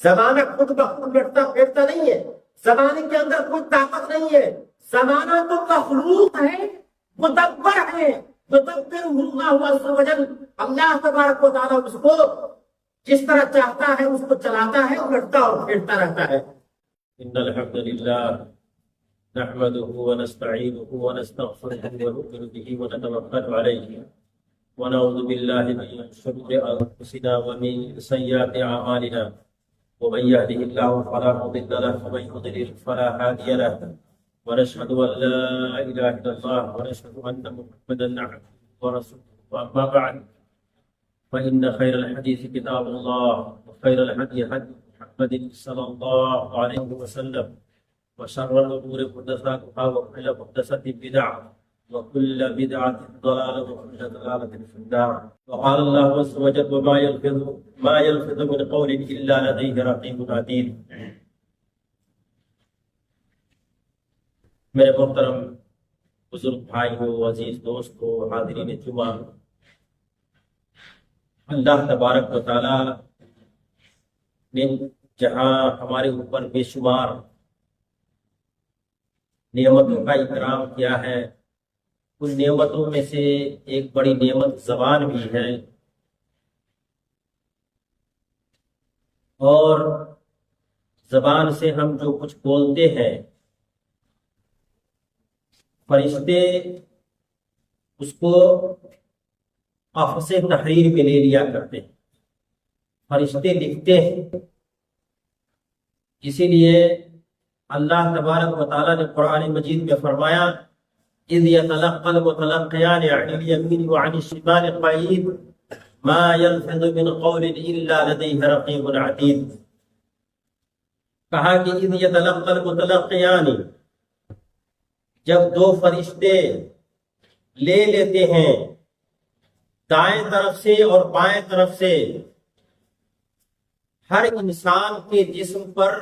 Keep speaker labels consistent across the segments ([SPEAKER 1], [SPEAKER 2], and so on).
[SPEAKER 1] زمانہ خود بخود لڑتا پھرتا نہیں ہے، زمانے کے اندر کوئی طاقت نہیں ہے، زمانہ تو مخلوق ہے، مدبر ہے، مدبر اللہ عز و جل، اللہ تبارک و تعالیٰ اس کو جس طرح چاہتا ہے اس کو چلاتا ہے، لڑتا اور پھرتا رہتا ہے۔
[SPEAKER 2] ان الحمد لله نحمده ونستعينه ونستغفره ونؤمن به ونتوكل عليه ونعوذ بالله من شرور انفسنا ومن سيئات اعمالنا، ومن يهده الله فلا مضل له ومن يضلل فلا هادي له، ونشهد ان لا اله الا الله ونشهد ان محمدا عبده ورسوله، واما بعد فان خير الحديث كتاب الله وخير الهدي هدي محمد صلى الله عليه وسلم، وشر الامور محدثاتها وكل محدثة بدعة وكل بدعة ضلالة وكل ضلالة في النار. وقال الله عز وجل وما يلفظ من قول إلا لديه رقيب عتيد. میرے محترم بزرگ بھائیوں، عزیز دوستوں، حاضرین جمعہ، اللہ تبارک و تعالی نے جہاں ہمارے اوپر بے شمار نعمتوں کا اکرام کیا ہے، ان نعمتوں میں سے ایک بڑی نعمت زبان بھی ہے، اور زبان سے ہم جو کچھ بولتے ہیں فرشتے اس کو قفس تحریر میں لے لیا کرتے ہیں، فرشتے لکھتے ہیں۔ اسی لیے اللہ تبارک و تعالیٰ نے قرآن مجید میں فرمایا اذ يتلقى المتلقيان عن اليمين وعن الشمال قعيد ما يلفظ من قول الا لديه رقيب عتيد۔ کہا کہ اذ يتلقى المتلقيان، جب دو فرشتے لے لیتے ہیں دائیں طرف سے اور بائیں طرف سے، ہر انسان کے جسم پر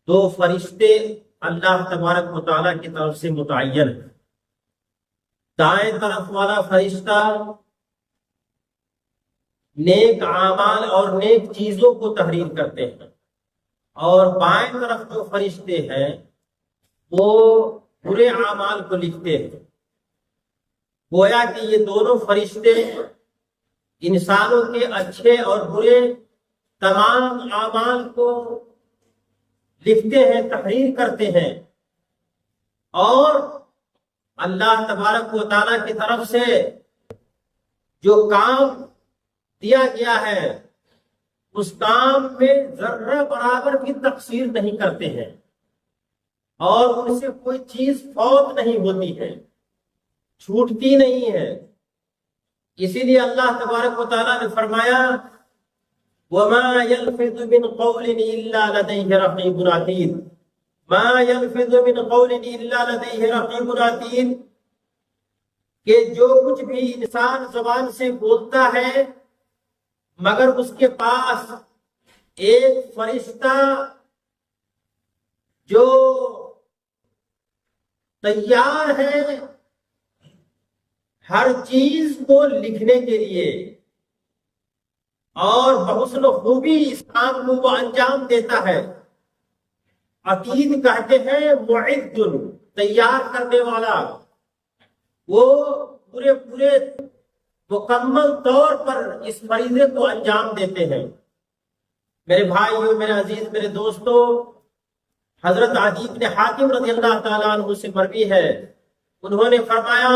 [SPEAKER 2] دو فرشتے اللہ تبارک و تعالیٰ کی طرف سے متعین ہیں۔ دائیں طرف والا فرشتہ نیک اعمال اور نیک چیزوں کو تحریر کرتے ہیں، اور بائیں طرف جو فرشتے ہیں وہ برے اعمال کو لکھتے ہیں۔ گویا کہ یہ دونوں فرشتے انسانوں کے اچھے اور برے تمام اعمال کو لکھتے ہیں، تحریر کرتے ہیں، اور اللہ تبارک و تعالیٰ کی طرف سے جو کام دیا گیا ہے اس کام میں ذرہ برابر بھی تقصیر نہیں کرتے ہیں، اور ان سے کوئی چیز فوت نہیں ہوتی ہے، چھوٹتی نہیں ہے۔ اسی لیے اللہ تبارک و تعالیٰ نے فرمایا وَمَا يَلْفِظُ مِنْ قَوْلٍ إِلَّا لَدَيْهِ رَقِيبٌ عَتِيدٌ، مَا يَلْفِظُ مِنْ قَوْلٍ إِلَّا لَدَيْهِ رَقِيبٌ عَتِيدٌ، کہ جو کچھ بھی انسان زبان سے بولتا ہے مگر اس کے پاس ایک فرشتہ جو تیار ہے ہر چیز کو لکھنے کے لیے، اور بحسن و خوبی اس کام کو وہ انجام دیتا ہے۔ عتید کہتے ہیں معد، تیار کرنے والا، وہ پورے مکمل طور پر اس فریضے کو انجام دیتے ہیں۔ میرے بھائیوں، میرے عزیز، میرے دوستوں، حضرت عدی بن حاتم رضی اللہ تعالیٰ عنہ سے مروی ہے، انہوں نے فرمایا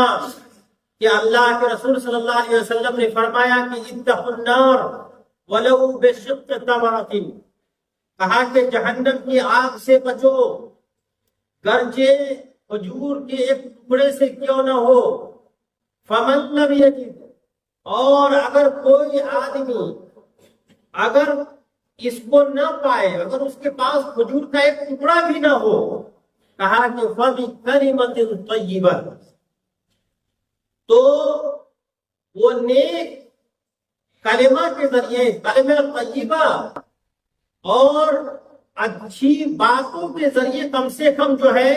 [SPEAKER 2] کہ اللہ کے رسول صلی اللہ علیہ وسلم نے فرمایا کہ اتقوا النار ولو بشق تمرۃ، کہا کہ جہنم کی آگ سے بچو گرچہ کھجور کے ایک ٹکڑے سے کیوں نہ ہو۔ فمن لم یجد، اور اگر کوئی آدمی اگر اس کو نہ پائے، اگر اس کے پاس کھجور کا ایک ٹکڑا بھی نہ ہو، کہا کہ فَبِكَلِمَةٍ طَيِّبَةٍ، تو وہ نیک کلمہ کے ذریعے، کلمہ طیبہ اور اچھی باتوں کے ذریعے کم سے کم جو ہے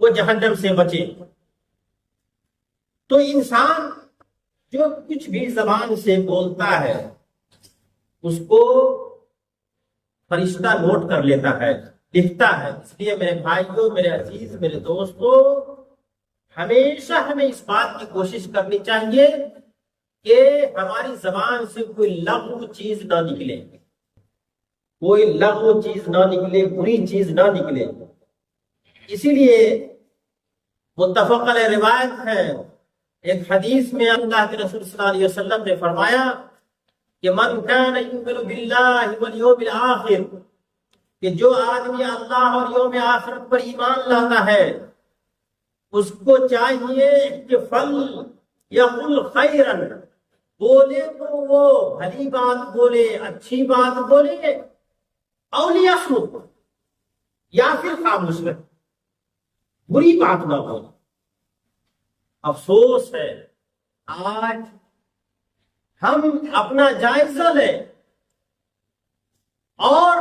[SPEAKER 2] وہ جہنم سے بچے۔ تو انسان جو کچھ بھی زبان سے بولتا ہے اس کو فرشتہ نوٹ کر لیتا ہے، لکھتا ہے۔ اس لیے میرے بھائیوں، میرے عزیز، میرے دوستو، ہمیشہ ہمیں اس بات کی کوشش کرنی چاہیے کہ ہماری زبان سے کوئی لغو چیز نہ نکلے، کوئی لغو چیز نہ نکلے، بری چیز نہ نکلے۔ اسی لیے متفق علیہ روایت ہے، ایک حدیث میں اللہ کے رسول صلی اللہ علیہ وسلم نے فرمایا کہ من کان یؤمن باللہ والیوم الآخر، کہ جو آدمی اللہ اور یوم آخرت پر ایمان لاتا ہے اس کو چاہیے کہ فل یقل خیرا، بولے تو وہ بھلی بات بولے، اچھی بات بولے، او لیصمت، یا پھر خاموش رہے، بری بات نہ بولے۔ افسوس ہے آج ہم اپنا جائزہ لیں اور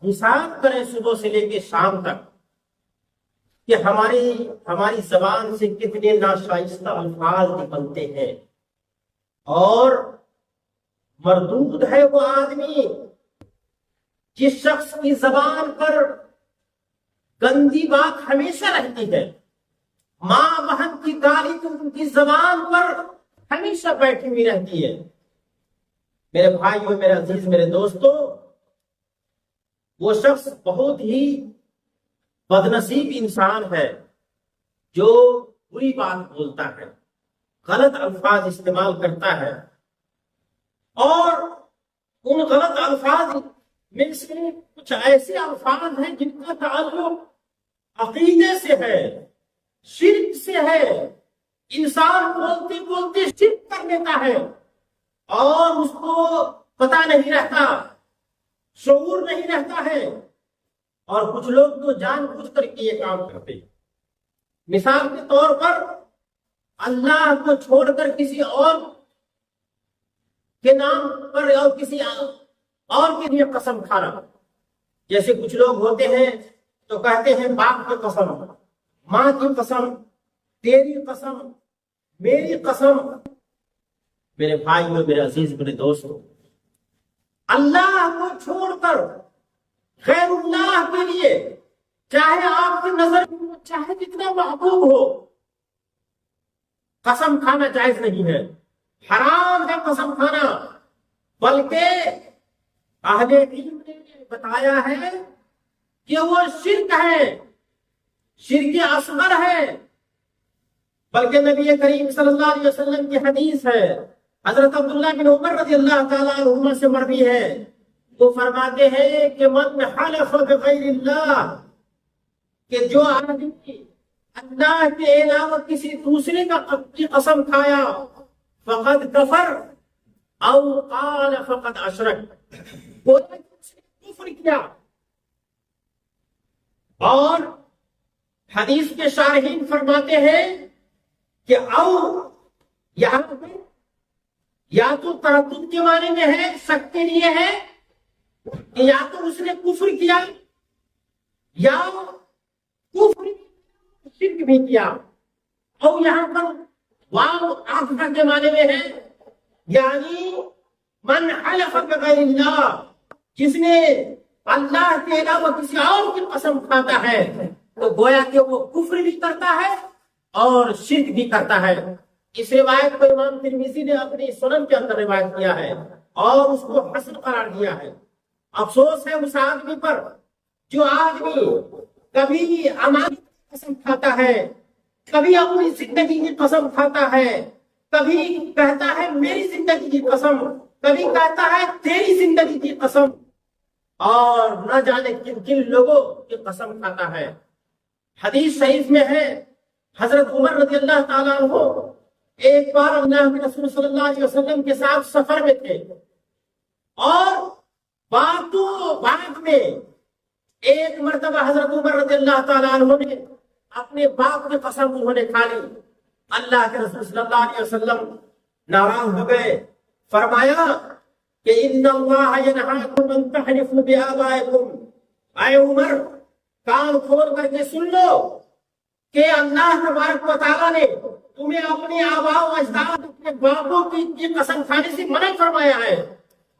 [SPEAKER 2] حساب کریں صبح سے لے کے شام تک کہ ہماری زبان سے کتنے ناشائستہ الفاظ نکلتے ہیں، اور مردود ہے وہ آدمی جس شخص کی زبان پر گندی بات ہمیشہ رہتی ہے، ماں بہن کی گالی تو ان کی زبان پر ہمیشہ بیٹھی ہوئی رہتی ہے۔ میرے بھائیوں، میرے عزیز، میرے دوستوں، وہ شخص بہت ہی بدنصیب انسان ہے جو بری بات بولتا ہے، غلط الفاظ استعمال کرتا ہے، اور ان غلط الفاظ میں سے کچھ ایسے الفاظ ہیں جن کا تعلق عقیدے سے ہے، شرک سے ہے۔ انسان بولتے بولتے شرک کر لیتا ہے اور اس کو پتہ نہیں رہتا، شعور نہیں رہتا ہے، اور کچھ لوگ تو جان بوجھ کر کے یہ کام کرتے ہیں۔ مثال کے طور پر اللہ کو چھوڑ کر کسی اور کے نام پر اور کسی اور کے لیے قسم کھانا، جیسے کچھ لوگ ہوتے ہیں تو کہتے ہیں باپ کی قسم، ماں کی قسم، تیری قسم، میری قسم۔ میرے بھائیوں، میرے عزیز، میرے دوستوں، اللہ کو چھوڑ کر غیر اللہ کے لیے، چاہے آپ کی نظر میں چاہے جتنا محبوب ہو، قسم کھانا جائز نہیں ہے، حرام ہے قسم کھانا۔ بلکہ اہل علم نے بتایا ہے کہ وہ شرک ہے، شرک اصغر ہے۔ بلکہ نبی کریم صلی اللہ علیہ وسلم کی حدیث ہے، حضرت عبداللہ بن عمر رضی اللہ تعالیٰ عنہما سے مروی ہے، وہ فرماتے ہیں کہ من حلف بغیر اللہ، کہ جو آدمی اللہ کے علاوہ کسی دوسرے کی قسم کھایا، فقد کفر او قال فقد اشرک، کوئی کفر کیا۔ اور حدیث کے شارحین فرماتے ہیں کہ او یہاں پہ یا تو تردد کے معنی میں ہے، شک کے لیے ہے کہ یا تو اس نے کفر کیا یا کفر شرک بھی کیا، اور یہاں پر واو آخر کے معنی میں ہے، یعنی من حلف بغیر اللہ، جس نے اللہ کے علاوہ کسی اور کی قسم کھاتا ہے تو گویا کہ وہ کفر بھی کرتا ہے اور شرک بھی کرتا ہے۔ اس روایت کو امام ترمذی نے اپنی سنن کے اندر روایت کیا ہے اور اس کو حسن قرار دیا ہے۔ افسوس ہے اس آدمی پر جو آدمی کبھی امانت کی قسم کھاتا ہے، کبھی اپنی زندگی کی قسم کھاتا ہے، کبھی کہتا ہے میری زندگی کی قسم، کبھی کہتا ہے تیری زندگی کی قسم، اور نہ جانے کن کن لوگوں کی قسم کھاتا ہے۔ حدیث شریف میں ہے، حضرت عمر رضی اللہ تعالیٰ عنہ ایک بار اللہ کے رسول صلی اللہ علیہ وسلم کے ساتھ سفر میں تھے، اور باغ میں ایک مرتبہ حضرت عمر رضی اللہ تعالیٰ عنہ نے اپنے باپ کی قسم انہوں نے کھا لی۔ اللہ کے رسول صلی اللہ علیہ وسلم ناراض ہو گئے، فرمایا کہ ان اللہ ینہاکم ان تحلفوا بآبائکم، اے عمر کان کھول کر کے سن لو کہ اللہ تبارک و تعالیٰ نے تمہیں اپنے آباء و اجداد، اپنے باپوں کی قسم کھانے سے منع فرمایا ہے۔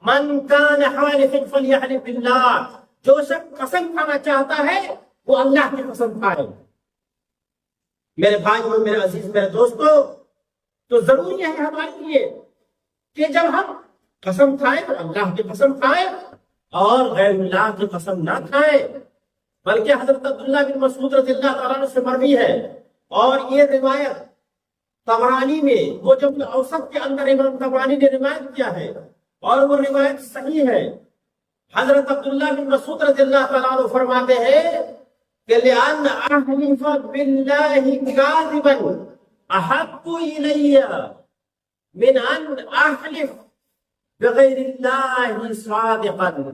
[SPEAKER 2] من کان حالفا فلیحلف باللہ،
[SPEAKER 1] جو شخص قسم کھانا چاہتا ہے وہ اللہ کی قسم کھائے۔ میرے بھائیوں، میرے عزیز، میرے دوستو، تو ضروری ہے ہمارے لیے کہ جب ہم قسم کھائیں تو اللہ کی قسم کھائیں اور غیر اللہ کی قسم نہ کھائیں۔ بلکہ حضرت عبداللہ بن مسعود رضی اللہ تعالیٰ عنہ سے مروی ہے، اور یہ روایت طبرانی میں، وہ جو اوسط کے اندر امام طبرانی نے روایت کیا ہے، اور وہ روایت صحیح ہے۔ حضرت عبداللہ بن مسعود رضی اللہ تعالیٰ عنہ فرماتے ہیں کہ لِأَنَّ أَحْلِفَ بِاللَّهِ كَاذِبًا أَحَبُّ إِلَيَّ مِنْ أَنْ أَحْلِفَ بِغَيْرِ اللَّهِ صَادِقًا۔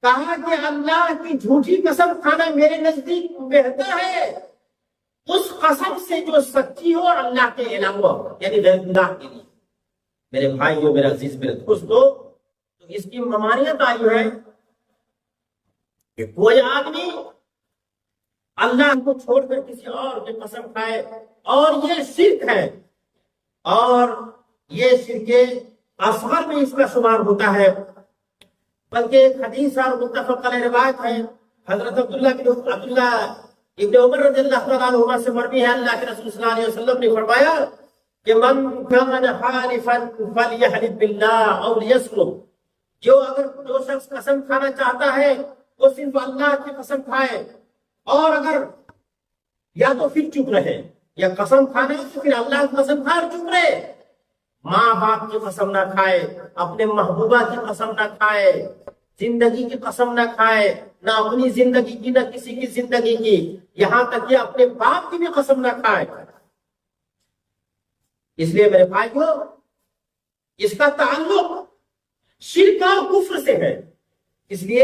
[SPEAKER 1] کہا کہ اللہ کی جھوٹی قسم کھانا میرے نزدیک بہتر ہے اس قسم سے جو سچی ہو اور اللہ کے علاوہ، یعنی غیر اللہ کے لیے۔ میرے بھائیو، میرے عزیز، میرے دوستو، تو اس کی ممانعت آئی ہے کہ کوئی آدمی اللہ کو چھوڑ کر کسی اور کی قسم کھائے، اور یہ شرک ہے، اور یہ شرک اصغر میں اس کا شمار ہوتا ہے۔ بلکہ ایک حدیث اور متفق علیہ روایت ہے، حضرت عبداللہ ابن عمر رضی اللہ تعالیٰ عنہما سے مروی ہے، اللہ کے رسول صلی اللہ علیہ وسلم نے فرمایا کہ من کان حالفا فلیحلف باللہ او لیصمت، جو شخص قسم کھانا چاہتا ہے وہ صرف اللہ کی قسم کھائے، اور اگر یا تو پھر چپ رہے، یا قسم کھانے تو پھر اللہ کی قسم کھائے اور چپ رہے۔ ماں باپ کی قسم نہ کھائے، اپنے محبوبہ کی قسم نہ کھائے، زندگی کی قسم نہ کھائے، نہ اپنی زندگی کی نہ کسی کی زندگی کی، یہاں تک کہ اپنے باپ کی بھی قسم نہ کھائے۔ اس لیے میرے بھائیو، اس کا تعلق شرک اور کفر سے ہے، اس لیے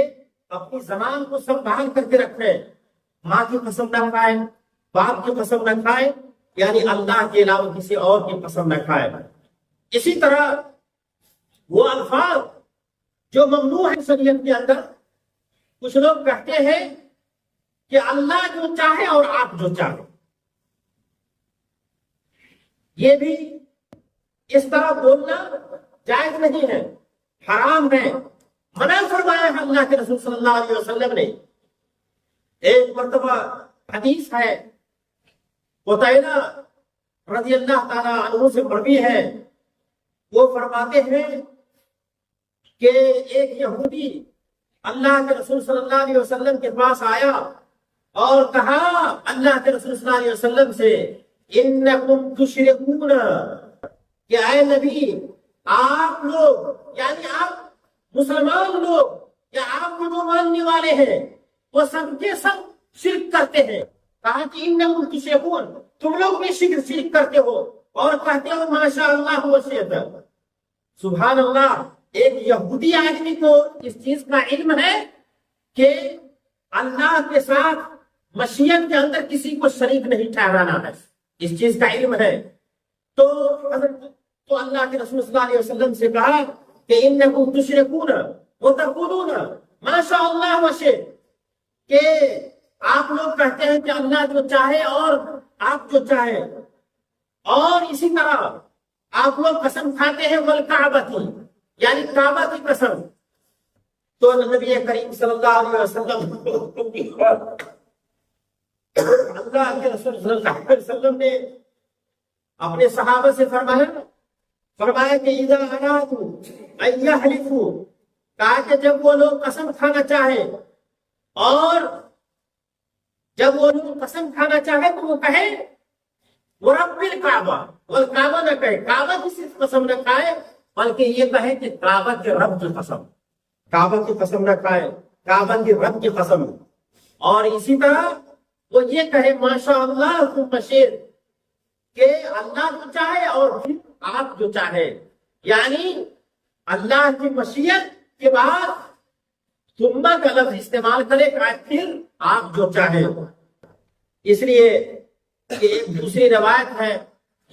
[SPEAKER 1] اپنی زبان کو سنبھال کر کے رکھیں۔ ماں کی قسم نہ کھائے، باپ کی قسم نہ کھائے، یعنی اللہ کے علاوہ کسی اور کی قسم نہ کھائے۔ اسی طرح وہ الفاظ جو ممنوع ہے شریعت کے اندر، کچھ لوگ کہتے ہیں کہ اللہ جو چاہے اور آپ جو چاہے، یہ بھی اس طرح بولنا جائز نہیں ہے، حرام ہے، منع فرمایا ہے اللہ کے رسول صلی اللہ علیہ وسلم نے۔ ایک مرتبہ حدیث ہے، قتیلہ رضی اللہ تعالیٰ عنہ سے مروی ہے، وہ فرماتے ہیں کہ ایک یہودی اللہ کے رسول صلی اللہ علیہ وسلم کے پاس آیا اور کہا اللہ کے رسول صلی اللہ علیہ وسلم سے، انکم تشرکون، کہ اے نبی، آپ لوگ، یعنی آپ مسلمان لوگ، یا آپ جو ماننے والے ہیں، وہ سب کے سب شرک کرتے ہیں۔ کہا کہ انکم تشرکون، تم لوگ بھی شرک کرتے ہو، اور کہتے ہو ماشاء اللہ وشیت۔ سبحان اللہ، ایک یہودی آدمی کو اس چیز کا علم ہے کہ اللہ کے ساتھ مشیت کے اندر کسی کو شریک نہیں ٹھہرانا ہے، اس چیز کا علم ہے۔ تو اللہ کے رسول صلی اللہ علیہ وسلم سے کہا کہ انکم تشرکون وتقولون ما شاء اللہ وشئت، کہ آپ لوگ کہتے ہیں کہ اللہ جو چاہے اور آپ جو چاہے، اور اسی طرح آپ لوگ قسم کھاتے ہیں والکعبۃ، یعنی کعبہ کی قسم۔ تو نبی کریم صلی اللہ علیہ وسلم، اللہ کے رسول صلی اللہ علیہ وسلم نے اپنے صحابہ سے فرمایا کہ اذا ارادوا ان یحلفوا، کہا کہ جب وہ لوگ قسم کھانا چاہیں، اور جب وہ لوگ قسم کھانا چاہیں تو وہ کہیں ورب الکعبہ، والکعبہ نہ کہے، کعبہ کی صرف قسم نہ کھائے، بلکہ یہ کہے کہ کعبہ کے رب کی قسم، کعبہ کی قسم نہ کھائے، کعبہ کے رب کی قسم۔ اور اسی طرح وہ یہ کہے ماشاء اللہ ثم شئت، کہ اللہ جو چاہے اور پھر آپ جو چاہے، یعنی اللہ کی مشیت کے بعد ثم کا لفظ استعمال کرے کہ پھر آپ جو چاہے۔ اس لیے کہ ایک دوسری روایت ہے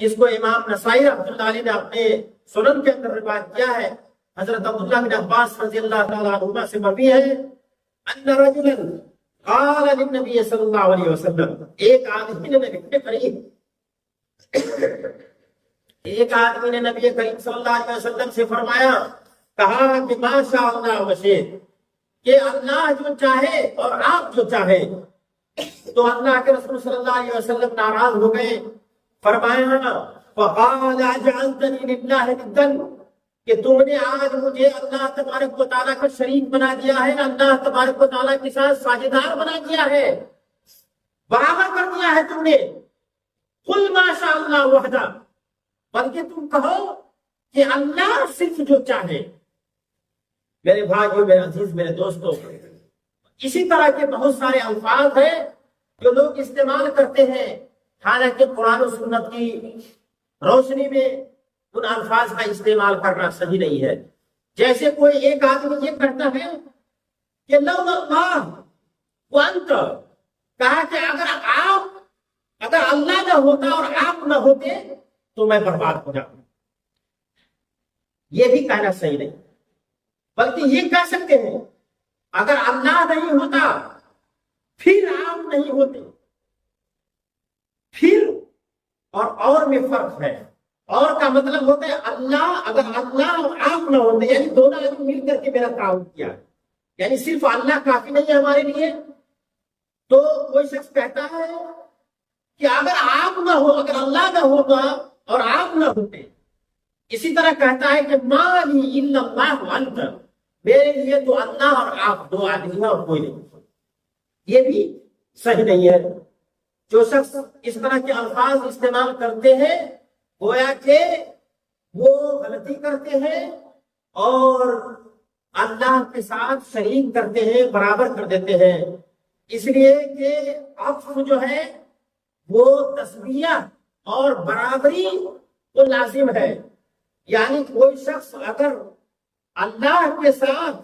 [SPEAKER 1] جس کو امام نسائی رحمۃ اللہ علیہ نے اپنے سنن کے اندر روایت کیا ہے، حضرت عبداللہ بن عباس رضی اللہ تعالیٰ عنہما سے مروی ہے، ان رجلا قال للنبی صلی اللہ علیہ وسلم، ایک آدمی نے نبی کریم صلی اللہ علیہ وسلم سے فرمایا، کہا کہ ما شاء اللہ وشئت،
[SPEAKER 2] کہ اللہ جو چاہے اور آپ جو چاہے. تو اللہ کے رسول صلی اللہ علیہ وسلم ناراض ہو گئے. فرمایا فقال اجعلتنی للہ ندا، کہ تم نے آج مجھے اللہ تبارک و تعالیٰ کا شریک بنا دیا ہے، اللہ تبارک و تعالیٰ کے ساتھ ساجدار بنا دیا ہے، برابر کر دیا ہے تم نے. قل ما شاء اللہ وحدہ، بلکہ تم کہو کہ اللہ صرف جو چاہے. میرے بھائیو، میرے عزیز، میرے دوستو، اسی طرح کے بہت سارے الفاظ ہیں جو لوگ استعمال کرتے ہیں، حالانکہ قرآن و سنت کی روشنی میں ان الفاظ کا استعمال کرنا صحیح نہیں ہے. جیسے کوئی ایک آدمی یہ کہتا ہے کہ لولا اللہ وانت، کہا کہ اگر اللہ نہ ہوتا اور آپ نہ ہوتے تو میں برباد ہو جاؤں. یہ بھی کہنا صحیح نہیں، بلکہ یہ کہہ سکتے ہیں اگر اللہ نہیں ہوتا پھر آپ نہیں ہوتے. پھر اور میں فرق ہے. اور کا مطلب ہوتا ہے اگر اللہ اور آپ نہ ہوتے، یعنی دونوں آدمی مل کر کے میرا تعاون کیا، یعنی صرف اللہ کافی نہیں ہے ہمارے لیے. تو کوئی شخص کہتا ہے کہ اگر آپ نہ ہو، اگر اللہ نہ ہوگا اور آپ نہ ہوتے. اسی طرح کہتا ہے کہ ما لی الا اللہ وانت، میرے لیے تو اللہ اور آپ دو آدمی ہیں اور کوئی نہیں. یہ بھی صحیح نہیں ہے. جو شخص اس طرح کے الفاظ استعمال کرتے ہیں گویا کہ وہ غلطی کرتے ہیں اور اللہ کے ساتھ شریک کرتے ہیں، برابر کر دیتے ہیں. اس لیے کہ عطف جو ہے وہ تسویہ اور برابری کو لازم ہے. یعنی کوئی شخص اگر اللہ کے ساتھ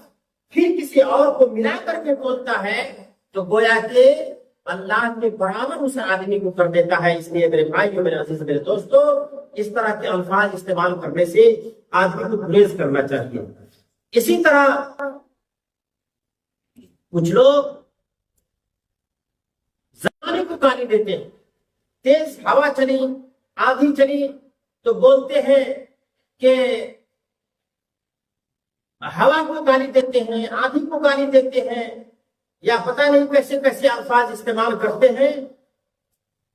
[SPEAKER 2] پھر کسی اور کو ملا کر کے بولتا ہے تو گویا کہ اللہ کے برابر اس آدمی کو کر دیتا ہے. اس لیے میرے بھائیو، میرے عزیز، میرے دوستو، اس طرح کے الفاظ استعمال کرنے سے آدمی کو گریز کرنا چاہیے. اسی طرح کچھ لوگ زمانے کو گالی دیتے ہیں. تیز ہوا چلی، آندھی چلی تو بولتے ہیں کہ ہوا کو گالی دیتے ہیں، آندھی کو گالی دیتے ہیں، یا پتہ نہیں کیسے کیسے الفاظ استعمال کرتے ہیں.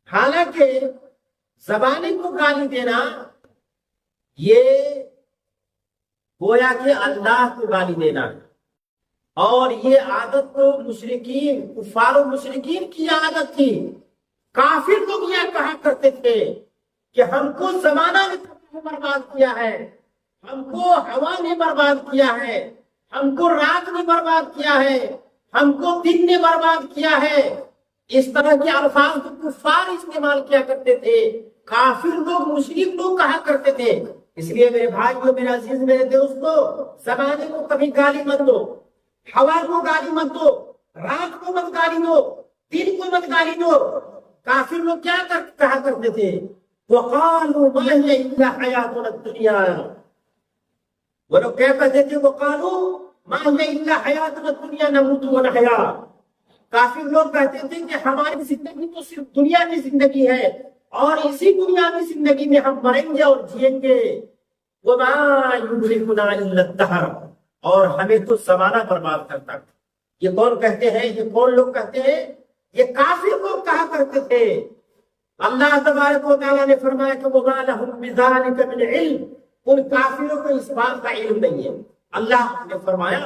[SPEAKER 2] حالانکہ زبانے کو گالی دینا یہ گویا کہ اللہ کو گالی دینا ہے. اور یہ عادت تو مشرکین، کفار و مشرکین کی عادت تھی. کافر لوگ یہ کہا کرتے تھے کہ ہم کو زمانہ نے برباد کیا ہے، ہم کو ہوا نے برباد کیا ہے، ہم کو رات نے برباد کیا ہے، ہم کو دن نے برباد کیا ہے. اس طرح کے الفاظ کو کفار استعمال کیا کرتے تھے، کافر لوگ، مشرک لوگ کہا کرتے تھے. اس لیے میرے بھائیو، میرے عزیز، میرے دوستو، زمانے کو کبھی گالی مت دو، ہوا کو گالی مت دو، رات کو مت گالی دو، دن کو مت گالی دو. کافر لوگ کیا کہا کرتے تھے؟ وقالوا ما هي الا حياتنا الدنيا. وہ لوگ کیا کہتے تھے؟ وقالوا ما هي الا حياتنا الدنيا نموت ونحيا. کافر لوگ کہتے تھے کہ ہماری زندگی تو صرف دنیا کی زندگی ہے اور اسی دنیا کی زندگی میں ہم مریں گے اور جئیں گے. وما يدركنا الا الدهر، اور ہمیں تو زمانہ برباد کرتا. یہ کون کہتے ہیں؟ یہ کون لوگ کہتے ہیں؟ یہ کافر لوگ کہا کرتے تھے. اللہ تبارک و تعالیٰ نے فرمایا کہ وما لهم بذلك من علم، ان کافروں کو اس بات کا علم نہیں ہے. اللہ نے فرمایا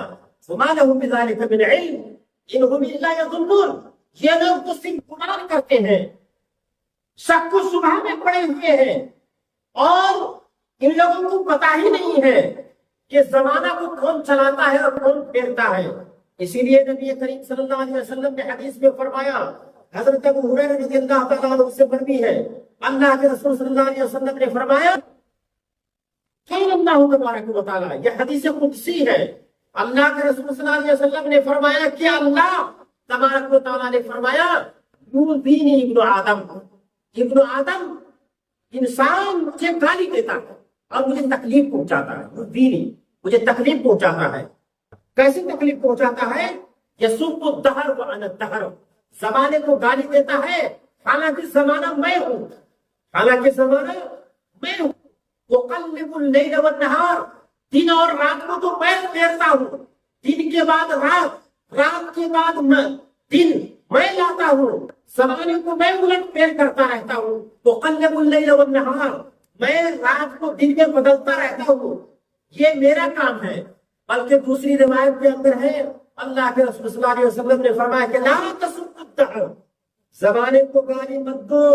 [SPEAKER 2] وما لهم بذلك من علم ان هم الا يظنون، یہ لوگ تو صرف گمان کرتے ہیں، شک و شبہ میں پڑے ہوئے ہیں، اور ان لوگوں کو پتہ ہی نہیں ہے کہ زمانہ کو کون چلاتا ہے اور کون پھیرتا ہے. اسی لیے نبی کریم صلی اللہ علیہ وسلم نے حدیث میں فرمایا، حضرت ابو ہریرہ رضی اللہ تعالیٰ عنہ سے مروی ہے، اللہ کے رسول صلی اللہ علیہ وسلم نے فرمایا قال اللہ تبارک و تعالیٰ، یہ حدیث قدسی ہے. اللہ کے رسول صلی اللہ علیہ وسلم نے فرمایا کہ اللہ تبارک و تعالیٰ نے فرمایا یؤذینی ابن آدم، ابن آدم انسان مجھے گالی دیتا ہے اور مجھے تکلیف پہنچاتا ہے. یؤذینی، مجھے تکلیف پہنچاتا ہے. کیسی تکلیف پہنچاتا ہے؟ یسب الدہر وانا الدہر، زمانے کو گالی دیتا ہے حالانکہ زمانہ میں ہوں، حالانکہ زمانہ میں ہوں. وقلب اللیل والنہار، دن اور رات کو تو میں پھیرتا ہوں، دن کے بعد رات،
[SPEAKER 1] رات کے بعد دن میں لاتا ہوں، زمانے کو میں الٹ پھیر کرتا رہتا ہوں، اقلب اللیل والنہار، میں رات کو دن میں بدلتا رہتا ہوں، یہ میرا کام ہے۔ بلکہ دوسری روایت کے اندر ہے اللہ کے رسول صلی اللہ علیہ وسلم نے فرمایا کہ لا تسبوا الدہر، زمانے کو گالی مت دو،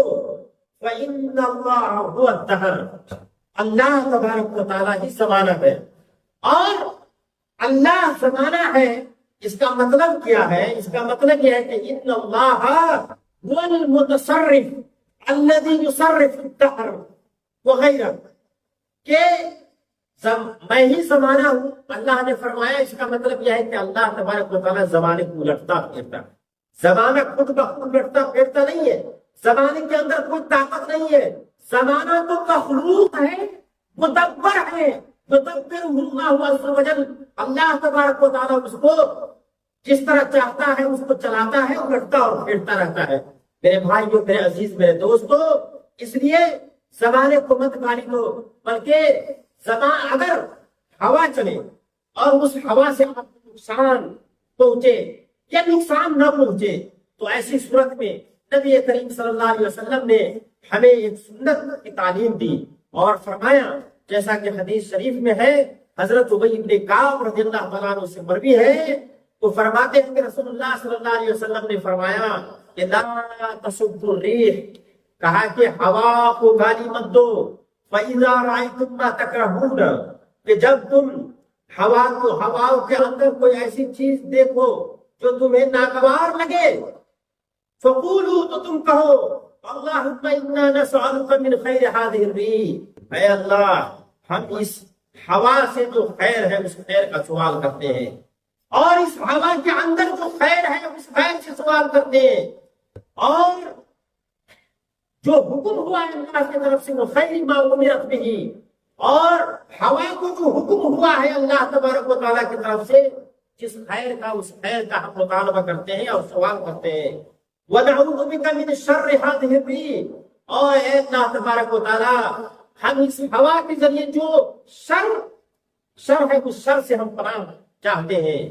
[SPEAKER 1] فإن اللہ هو الدہر، اللہ تبارک و تعالیٰ ہی زمانہ ہے۔ اور اللہ زمانہ ہے، اس کا مطلب کیا ہے؟ اس کا مطلب یہ ہے کہ ان اللہ هو المتصرف الذي يصرف الدہر وغیرہ، کہ میں ہی زمانہ ہوں۔ اللہ نے فرمایا اس کا مطلب یہ ہے کہ اللہ تبارک و تعالیٰ زمانے کو الٹتا پھیرتا ہے، زمانہ خود بخود الٹتا پھیرتا نہیں ہے، زمانے کے اندر کوئی طاقت نہیں ہے، زمانہ تو مخلوق ہے، مدبر ہے، مدبر اللہ عز و جل، اللہ تبارک و تعالیٰ اس کو جس طرح چاہتا ہے اس کو چلاتا ہے، الٹتا اور پھیرتا رہتا ہے۔ میرے بھائیو، میرے عزیز، میرے دوستو، اس لیے زمانے کو مت گالی دو، بلکہ اگر ہوا چلے اور اس ہوا سے آپ کو نقصان پہنچے یا نقصان نہ پہنچے تو ایسی صورت میں نبی کریم صلی اللہ علیہ وسلم نے ہمیں ایک سنت کی تعلیم دی اور فرمایا، جیسا کہ حدیث شریف میں ہے، حضرت ابی بن کعب رضی اللہ تعالیٰ عنہ سے مروی ہے، وہ فرماتے ہیں کہ رسول اللہ صلی اللہ علیہ وسلم نے فرمایا کہ لا تسبوا الريح، کہا کہ ہوا کو گالی مت دو، فَإِذَا رَأَيْتُم مَّا تَكْرَهُونَ، کہ جب تم ہواؤں کے اندر کوئی ایسی چیز دیکھو جو تمہیں ناگوار لگے، فَقُولُوا، تو تم کہو، اللہم اِنَّا نَسْأَلُكَ مِنْ خَيْرِ هَذِهِ الرِّيحِ، اے اللہ ہم اس ہوا سے جو خیر ہے اس خیر کا سوال کرتے ہیں، اور اس ہوا کے اندر جو خیر ہے اس خیر سے سوال کرتے ہیں، اور جو حکم ہوا ہے اللہ کی طرف سے وہ خیر ما امرت به، اور ہوا کو جو حکم ہوا ہے اللہ تبارک و تعالیٰ کی طرف سے جس خیر کا اس خیر کا ہم مطالبہ کرتے ہیں اور سوال کرتے ہیں، وَنَعُوذُ بِكَ مِنْ شَرِّ هَذِهِ الرِّيحِ، اور اے اللہ تبارک و تعالیٰ ہم اس ہوا کے ذریعے جو شر ہے اس شر سے ہم پناہ چاہتے ہیں،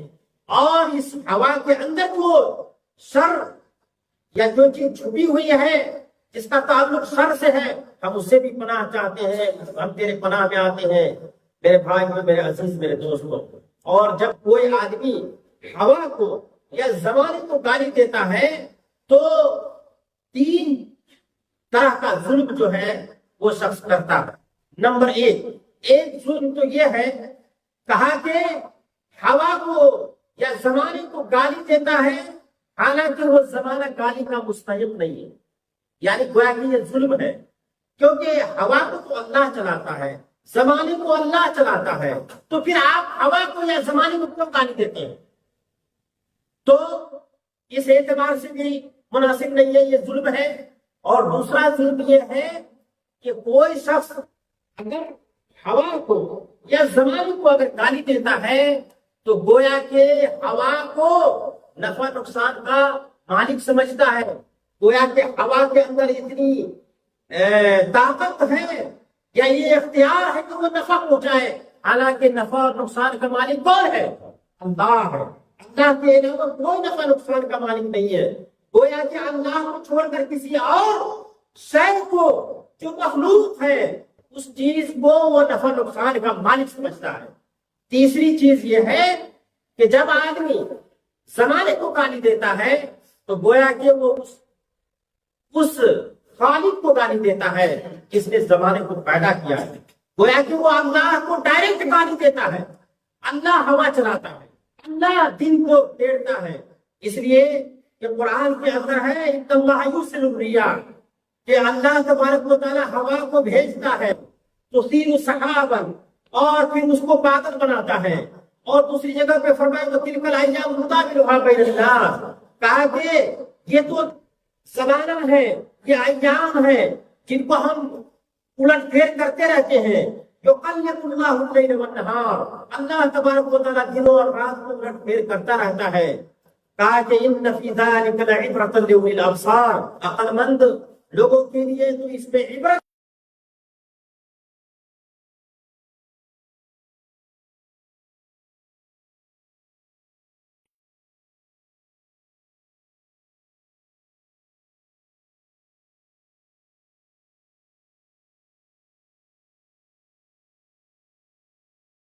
[SPEAKER 1] اور اس ہوا کے اندر جو شر یا جو چیز چھپی ہوئی ہے جس کا تعلق شر سے ہے ہم اس سے بھی پناہ چاہتے ہیں، ہم تیرے پناہ میں آتے ہیں۔ میرے بھائی، میرے عزیز، میرے دوستوں، اور جب کوئی آدمی ہوا کو یا زمانے کو گالی دیتا ہے تو 3 طرح کا ظلم جو ہے وہ شخص کرتا ہے۔ نمبر 1 ظلم تو یہ ہے، کہا کہ ہوا کو یا زمانے کو گالی دیتا ہے حالانکہ وہ زمانہ گالی کا مستحق نہیں ہے، یعنی گویا کہ یہ ظلم ہے، کیونکہ ہوا کو تو اللہ چلاتا ہے، زمانے کو اللہ چلاتا ہے، تو پھر آپ ہوا کو یا زمانے کو کیوں گالی دیتے ہیں؟ تو اس اعتبار سے بھی مناسب نہیں ہے، یہ ظلم ہے۔ اور دوسرا ظلم یہ ہے کہ کوئی شخص اگر ہوا کو یا زمانے کو اگر گالی دیتا ہے تو گویا کہ ہوا کو نفع نقصان کا مالک سمجھتا ہے، گویا کہ ہوا کے اندر اتنی طاقت ہے یا یہ اختیار ہے کہ وہ نفع پہنچائے، حالانکہ نفع اور نقصان کا مالک کون ہے؟ اللہ ہے۔ اللہ کے علاوہ کوئی نفع نقصان کا مالک نہیں ہے، گویا کہ اللہ کو چھوڑ کر کسی اور شے کو جو مخلوق ہے اس چیز کو وہ نفع نقصان کا مالک سمجھتا ہے۔ تیسری چیز یہ ہے کہ جب آدمی زمانے کو گالی دیتا ہے تو گویا کہ وہ اس خالق کو گالی دیتا ہے جس نے زمانے کو پیدا کیا ہے، گویا کہ وہ اللہ کو ڈائریکٹ گالی دیتا ہے۔ اللہ ہوا چلاتا ہے، اللہ دن کو پھیرتا ہے، اس لیے کہ قرآن کے اندر ہے ان اللہ یرسل الرياح، کہ اللہ تبارک و تعالیٰ ہوا کو بھیجتا ہے تثیر سحابا، اور پھر اس کو بادل بناتا ہے۔ اور دوسری جگہ پہ فرمایا وتلک الایام نداولها بین الناس، کہا کہ یہ تو زمانہ ہے، یہ ایام ہے جن کو ہم الٹ پھیر کرتے رہتے ہیں۔ یقلب اللہ اللیل والنہار، اللہ تبارک و تعالیٰ دنوں اور رات کو الٹ پھیر کرتا رہتا ہے۔ کہا کہ ان فی ذلک لعبرۃ لأولی الابصار، عقل مند لوگوں کے لیے تو اس میں عبرت